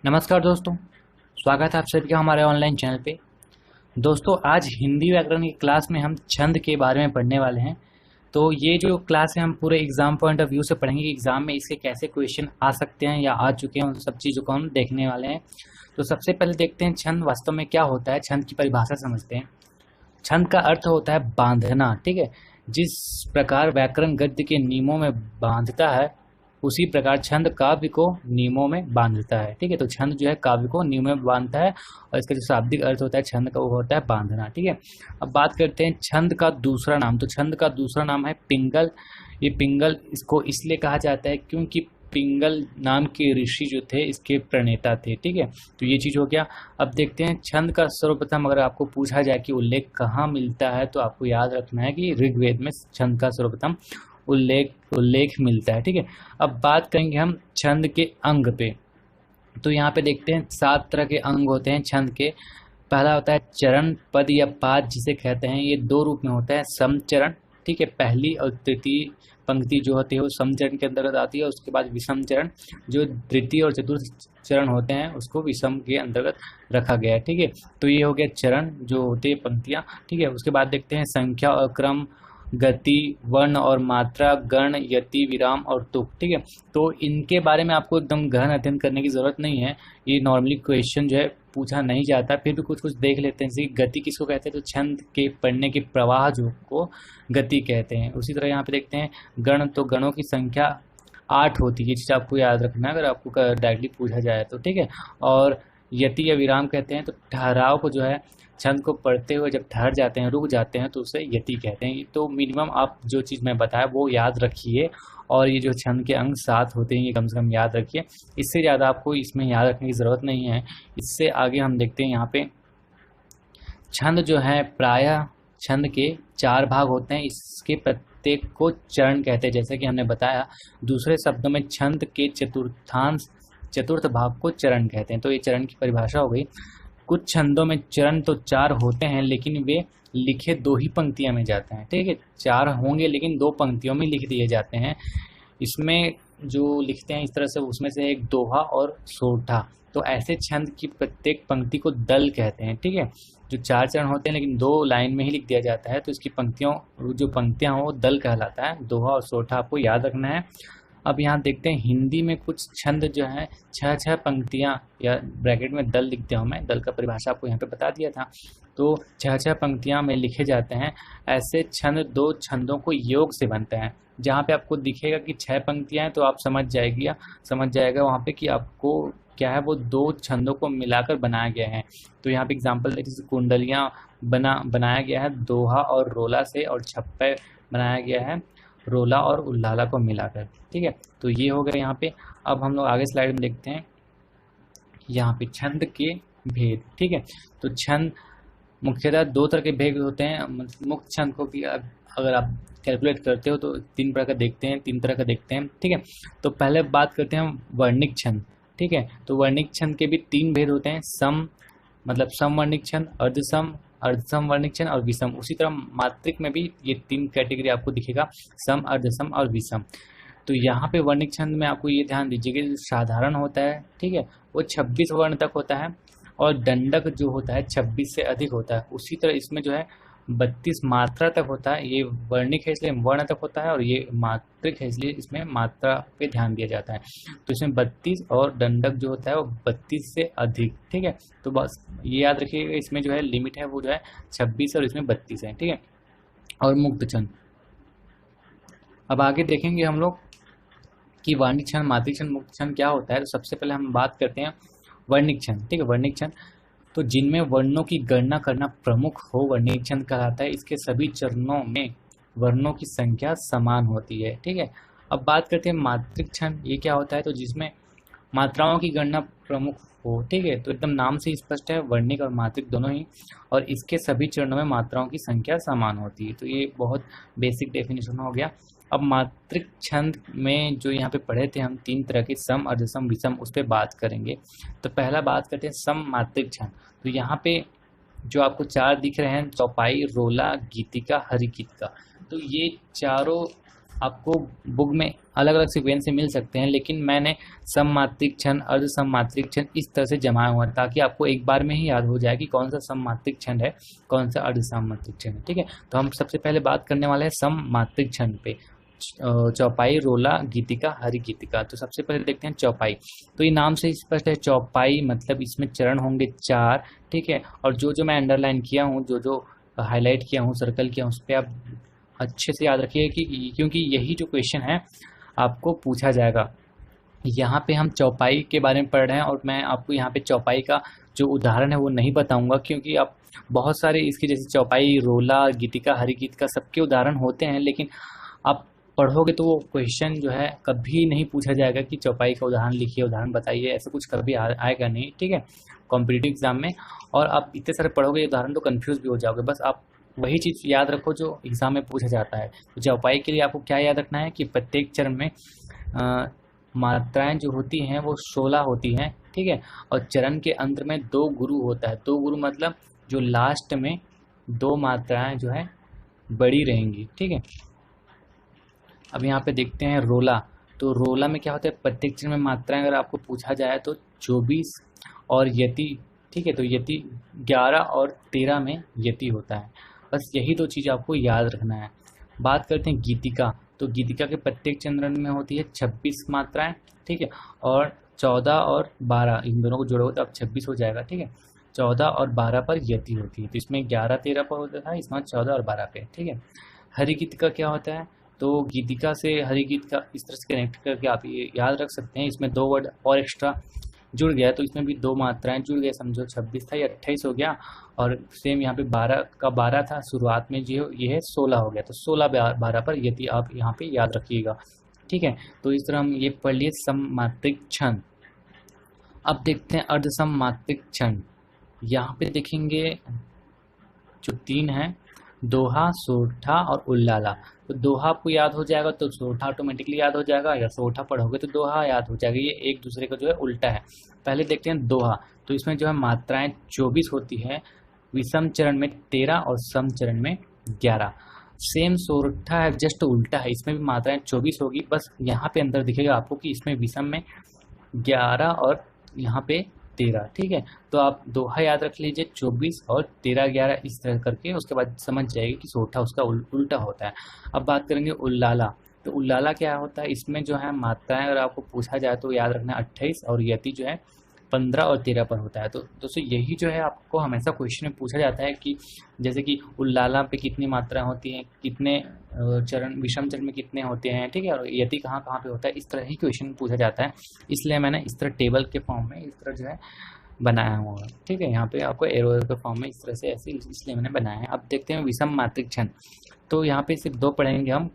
नमस्कार दोस्तों, स्वागत है आप सभी का हमारे ऑनलाइन चैनल पे। दोस्तों, आज हिंदी व्याकरण की क्लास में हम छंद के बारे में पढ़ने वाले हैं। तो ये जो क्लास है हम पूरे एग्जाम पॉइंट ऑफ व्यू से पढ़ेंगे कि एग्जाम में इसके कैसे क्वेश्चन आ सकते हैं या आ चुके हैं, उन सब चीज़ों को हम देखने वाले हैं। तो सबसे पहले देखते हैं छंद वास्तव में क्या होता है, छंद की परिभाषा समझते हैं। छंद का अर्थ होता है बांधना, ठीक है। जिस प्रकार व्याकरण गद्य के नियमों में बांधता है, उसी प्रकार छंद काव्य को नियमों में बांधता है, ठीक है। तो छंद जो है काव्य को नियमों में बांधता है और इसका जो शाब्दिक अर्थ होता है छंद का, वो होता है बांधना, ठीक है। अब बात करते हैं छंद का दूसरा नाम। तो छंद का दूसरा नाम है पिंगल। ये पिंगल इसको इसलिए कहा जाता है क्योंकि पिंगल नाम के ऋषि जो थे इसके प्रणेता थे, ठीक है। तो ये चीज़ हो गया। अब देखते हैं छंद का सर्वप्रथम अगर आपको पूछा जाए कि उल्लेख कहाँ मिलता है, तो आपको याद रखना है कि ऋग्वेद में छंद का सर्वप्रथम उल्लेख मिलता है, ठीक है। अब बात करेंगे हम छंद के अंग पे। तो यहाँ पे देखते हैं 7 तरह के अंग होते हैं छंद के। पहला होता है चरण, पद या पाद जिसे कहते हैं। ये 2 रूप में होता है, समचरण, ठीक है। पहली और तृतीय पंक्ति जो होती है वो समचरण के अंतर्गत आती है। उसके बाद विषम चरण, जो तृतीय और चतुर्थ चरण होते हैं उसको विषम के अंतर्गत रखा गया है, ठीक है। तो ये हो गया चरण जो होते हैं पंक्तियाँ, ठीक है। उसके बाद देखते हैं संख्या और क्रम, गति, वर्ण और मात्रा, गण, यति, विराम और तुक, ठीक है। तो इनके बारे में आपको एकदम गहन अध्ययन करने की जरूरत नहीं है, ये नॉर्मली क्वेश्चन जो है पूछा नहीं जाता। फिर भी कुछ कुछ देख लेते हैं। जैसे गति किसको कहते हैं, तो छंद के पढ़ने के प्रवाह जो को गति कहते हैं। उसी तरह यहाँ पे देखते हैं गण, तो गणों की संख्या 8 होती है। ये चीज़ आपको याद रखना है अगर आपको डायरेक्टली पूछा जाए तो, ठीक है। और यति या विराम कहते हैं, तो ठहराव को जो है छंद को पढ़ते हुए जब ठहर जाते हैं, रुक जाते हैं, तो उसे यति कहते हैं। तो मिनिमम आप जो चीज़ मैं बताया वो याद रखिए। और ये जो छंद के अंग 7 होते हैं ये कम से कम याद रखिए। इससे ज़्यादा आपको इसमें याद रखने की ज़रूरत नहीं है। इससे आगे हम देखते हैं यहाँ पे छंद जो है प्रायः छंद के 4 भाग होते हैं। इसके प्रत्येक को चरण कहते हैं, जैसे कि हमने बताया। दूसरे शब्दों में छंद के चतुर्थ भाग को चरण कहते हैं। तो ये चरण की परिभाषा हो गई। कुछ छंदों में चरण तो 4 होते हैं, लेकिन वे लिखे 2 ही पंक्तियों में जाते हैं, ठीक है। 4 होंगे लेकिन 2 पंक्तियों में लिख दिए जाते हैं। इसमें जो लिखते हैं इस तरह से, उसमें से एक दोहा और सोठा। तो ऐसे छंद की प्रत्येक पंक्ति को दल कहते हैं, ठीक है। जो 4 चरण होते हैं लेकिन 2 लाइन में ही लिख दिया जाता है, तो इसकी पंक्तियां हो वो दल कहलाता है। दोहा और सोठा आपको याद रखना है। अब यहाँ देखते हैं हिंदी में कुछ छंद जो है 6 पंक्तियाँ या ब्रैकेट में दल लिखते हूँ मैं, दल का परिभाषा आपको यहाँ पे बता दिया था। तो 6 पंक्तियाँ में लिखे जाते हैं। ऐसे छंद 2 छंदों को योग से बनते हैं। जहाँ पे आपको दिखेगा कि 6 पंक्तियाँ हैं तो आप समझ जाएगा वहाँ पे कि आपको क्या है, वो 2 छंदों को मिलाकर बनाया गया है। तो यहाँ पे एग्जाम्पल जैसे कुंडलियाँ बनाया गया है दोहा और रोला से, और छप्पे बनाया गया है रोला और उल्लाला को मिलाकर, ठीक है। तो ये हो गया यहाँ पे। अब हम लोग आगे स्लाइड में देखते हैं यहाँ पे छंद के भेद, ठीक है। तो छंद मुख्यतः 2 तरह के भेद होते हैं। मुक्त छंद को भी अगर आप कैलकुलेट करते हो तो 3 तरह का देखते हैं, ठीक है। तो पहले बात करते हैं वर्णिक छंद, ठीक है। तो वर्णिक छंद के भी 3 भेद होते हैं। सम वर्णिक छंद, अर्धसम वर्णिक छंद और विषम। उसी तरह मात्रिक में भी ये 3 कैटेगरी आपको दिखेगा, सम, अर्धसम और विषम। तो यहाँ पे वर्णिक छंद में आपको ये ध्यान दीजिए कि साधारण होता है, ठीक है, वो 26 वर्ण तक होता है, और दंडक जो होता है 26 से अधिक होता है। उसी तरह इसमें जो है 32 मात्रा तक होता है। ये वर्णिक है इसलिए वर्ण तक होता है, और ये मात्रिक है इसलिए इसमें मात्रा पे ध्यान दिया जाता है। तो इसमें 32 और दंडक जो होता है वो 32 से अधिक, ठीक है। तो बस ये याद रखिएगा, इसमें जो है लिमिट है वो जो है 26 और इसमें 32 है, ठीक है। और मुक्त छंद, अब आगे देखेंगे हम लोग कि वर्णिक छंद, मात्रिक छंद, मुक्त छंद क्या होता है। तो सबसे पहले हम बात करते हैं वर्णिक छंद, ठीक है। वर्णिक छंद तो जिनमें वर्णों की गणना करना प्रमुख हो, वर्णिक छंद कहलाता है। इसके सभी चरणों में वर्णों की संख्या समान होती है, ठीक है। अब बात करते हैं मात्रिक छंद, ये क्या होता है। तो जिसमें मात्राओं की गणना प्रमुख हो, ठीक है। तो एकदम नाम से स्पष्ट है, वर्णिक और मात्रिक दोनों ही, और इसके सभी चरणों में मात्राओं की संख्या समान होती है। तो ये बहुत बेसिक डेफिनेशन हो गया। अब मात्रिक छंद में जो यहाँ पे पढ़े थे हम 3 तरह के, सम, अर्धसम, विषम, उस पर बात करेंगे। तो पहला बात करते हैं सम मात्रिक छंद। तो यहाँ पे जो आपको 4 दिख रहे हैं, चौपाई, रोला, गीतिका, हरिगीतिका, तो ये चारों आपको बुक में अलग अलग सीक्वेंस से मिल सकते हैं, लेकिन मैंने सममात्रिक छंद, अर्ध सममात्रिक छंद इस तरह से जमाया हुआ ताकि आपको एक बार में ही याद हो जाए कि कौन सा सममात्रिक छंद है, कौन सा अर्ध सममात्रिक छंद है। ठीक है, तो हम सबसे पहले बात करने वाले हैं सममात्रिक छंद पे। चौपाई, रोला, गीतिका, हरि गीतिका। तो सबसे पहले देखते हैं चौपाई। तो ये नाम से स्पष्ट है, चौपाई मतलब इसमें चरण होंगे 4। ठीक है, और जो जो मैं अंडरलाइन किया हूँ, जो जो हाईलाइट किया हूँ, सर्कल किया हूँ, उस पर आप अच्छे से याद रखिए कि क्योंकि यही जो क्वेश्चन है आपको पूछा जाएगा। यहाँ पे हम चौपाई के बारे में पढ़ रहे हैं और मैं आपको यहाँ पे चौपाई का जो उदाहरण है वो नहीं बताऊंगा, क्योंकि आप बहुत सारे इसके जैसे चौपाई, रोला, गीतिका, हरि गीतिका सबके उदाहरण होते हैं, लेकिन आप पढ़ोगे तो वो क्वेश्चन जो है कभी नहीं पूछा जाएगा कि चौपाई का उदाहरण लिखिए, उदाहरण बताइए, ऐसा कुछ कभी आएगा नहीं। ठीक है, कॉम्पिटिटिव एग्जाम में। और आप इतने सारे पढ़ोगे उदाहरण तो कंफ्यूज भी हो जाओगे। बस आप वही चीज़ याद रखो जो एग्जाम में पूछा जाता है। तो चौपाई के लिए आपको क्या याद रखना है कि प्रत्येक चरण में मात्राएं जो होती हैं वो 16 होती हैं। ठीक है, और चरण के अंत में 2 गुरु होता है। 2 गुरु मतलब जो लास्ट में 2 मात्राएं जो है बड़ी रहेंगी। ठीक है, अब यहाँ पे देखते हैं रोला। तो रोला में क्या होता है, प्रत्येक चरण में मात्राएं अगर आपको पूछा जाए तो 24 और यति। ठीक है, तो यति 11 और 13 में यति होता है। बस यही 2 चीज़ आपको याद रखना है। बात करते हैं गीतिका। तो गीतिका के प्रत्येक चरण में होती है 26 मात्राएं। ठीक है, और 14 और 12 इन दोनों को जोड़ोगे तो अब 26 हो जाएगा। ठीक है, 14 और 12 पर यति होती है। तो इसमें 11, 13 पर होता था, इसमें 14 और 12 पे। ठीक है, हरि गीतिका क्या होता है, तो गीतिका से हरि गीतिका इस तरह से कनेक्ट करके आप ये याद रख सकते हैं। इसमें 2 वर्ड और एक्स्ट्रा जुड़ गया, तो इसमें भी 2 मात्राएं जुड़ गए। समझो 26 था, ये 28 हो गया, और सेम यहाँ पे 12 का 12 था शुरुआत में, जो ये है 16 हो गया। तो 16, 12 पर यदि आप यहाँ पे याद रखिएगा। ठीक है, तो इस तरह हम ये पढ़ लिए सममात्रिक छंद। अब देखते हैं अर्ध सममात्रिक छंद। यहाँ पे देखेंगे जो 3 है, दोहा, सोरठा और उल्लाला। तो दोहा आपको याद हो जाएगा तो सोरठा ऑटोमेटिकली याद हो जाएगा, या सोरठा पढ़ोगे तो दोहा याद हो जाएगा। ये एक दूसरे का जो है उल्टा है। पहले देखते हैं दोहा। तो इसमें जो है मात्राएं 24 होती है, विषम चरण में 13 और सम चरण में 11। सेम सोरठा है, जस्ट उल्टा है, इसमें भी मात्राएं 24 होगी। बस यहाँ पे अंतर दिखेगा आपको कि इसमें विषम में 11 और यहाँ पे 13। ठीक है, तो आप दोहा याद रख लीजिए 24 और 13, 11 इस तरह करके, उसके बाद समझ जाएगी कि सोरठा उसका उल्टा होता है। अब बात करेंगे उल्लाला। तो उल्लाला क्या होता है, इसमें जो है मात्राएं अगर आपको पूछा जाए तो याद रखना 28 और यति जो है 15 और 13 पर होता है। तो दोस्तों यही जो है आपको हमेशा क्वेश्चन में पूछा जाता है कि जैसे कि उल्लाला पे कितनी मात्राएं होती हैं, कितने चरण, विषम चरण में कितने होते हैं। ठीक है, और यति कहाँ कहाँ पे होता है, इस तरह ही क्वेश्चन पूछा जाता है। इसलिए मैंने इस तरह टेबल के फॉर्म में इस तरह जो है बनाया हुआ है। ठीक है, यहाँ पे आपको एरो के फॉर्म में इस तरह से ऐसे इसलिए मैंने बनाया है। अब देखते हैं विषम मात्रिक छंद। तो यहाँ पे सिर्फ 2 पढ़ेंगे हम,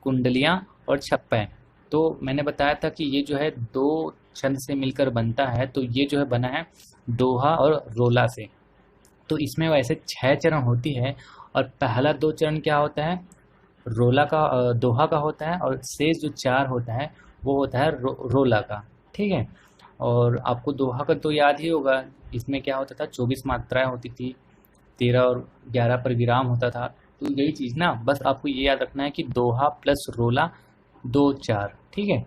कुंडलियाँ और छप्पै। तो मैंने बताया था कि ये जो है 2 छंद से मिलकर बनता है। तो ये जो है बना है दोहा और रोला से। तो इसमें वैसे 6 चरण होती है, और पहला 2 चरण क्या होता है, रोला का, दोहा का होता है, और शेष जो 4 होता है वो होता है रोला का। ठीक है, और आपको दोहा का तो याद ही होगा, इसमें क्या होता था, 24 मात्राएं होती थी, 13 और 11 पर विराम होता था। तो यही चीज़ ना, बस आपको ये याद रखना है कि दोहा प्लस रोला 2, 4। ठीक है,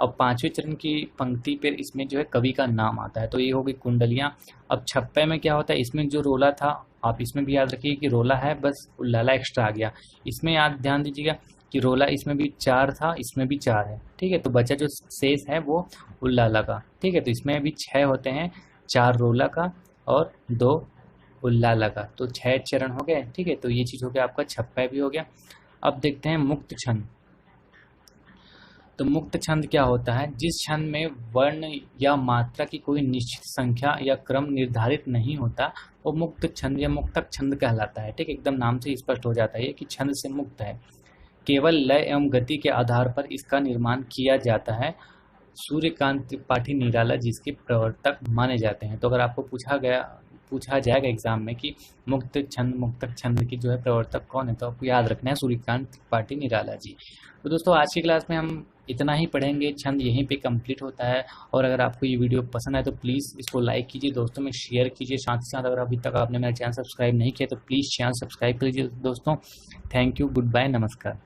अब 5वें चरण की पंक्ति पर इसमें जो है कवि का नाम आता है। तो ये हो गई कुंडलियाँ। अब छप्पे में क्या होता है, इसमें जो रोला था आप इसमें भी याद रखिए कि रोला है, बस उल्लाला एक्स्ट्रा आ गया। इसमें याद ध्यान दीजिएगा कि रोला इसमें भी 4 था, इसमें भी 4 है। ठीक है, तो बचा जो शेष है वो उल्लाला का। ठीक है, तो इसमें भी 6 होते हैं, 4 रोला का और 2 उल्लाला का। तो 6 चरण हो गए। ठीक है, तो ये चीज़ हो गया, आपका छप्पा भी हो गया। अब देखते हैं मुक्त छंद। तो मुक्त छंद क्या होता है, जिस छंद में वर्ण या मात्रा की कोई निश्चित संख्या या क्रम निर्धारित नहीं होता वो मुक्त छंद या मुक्तक छंद कहलाता है। ठीक है, एकदम नाम से स्पष्ट हो जाता है कि छंद से मुक्त है। केवल लय एवं गति के आधार पर इसका निर्माण किया जाता है। सूर्यकांत त्रिपाठी निराला जिसके प्रवर्तक माने जाते हैं। तो अगर आपको पूछा जाएगा एग्जाम में कि मुक्त छंद, मुक्तक छंद की जो है प्रवर्तक कौन है, तो आपको याद रखना है सूर्यकांत त्रिपाठी निराला जी। तो दोस्तों आज की क्लास में हम इतना ही पढ़ेंगे, छंद यहीं पे कंप्लीट होता है। और अगर आपको ये वीडियो पसंद आए तो प्लीज़ इसको लाइक कीजिए, दोस्तों में शेयर कीजिए। साथ ही साथ अगर अभी तक आपने मेरा चैनल सब्सक्राइब नहीं किया तो प्लीज़ चैनल सब्सक्राइब कर लीजिए दोस्तों। थैंक यू, गुड बाय, नमस्कार।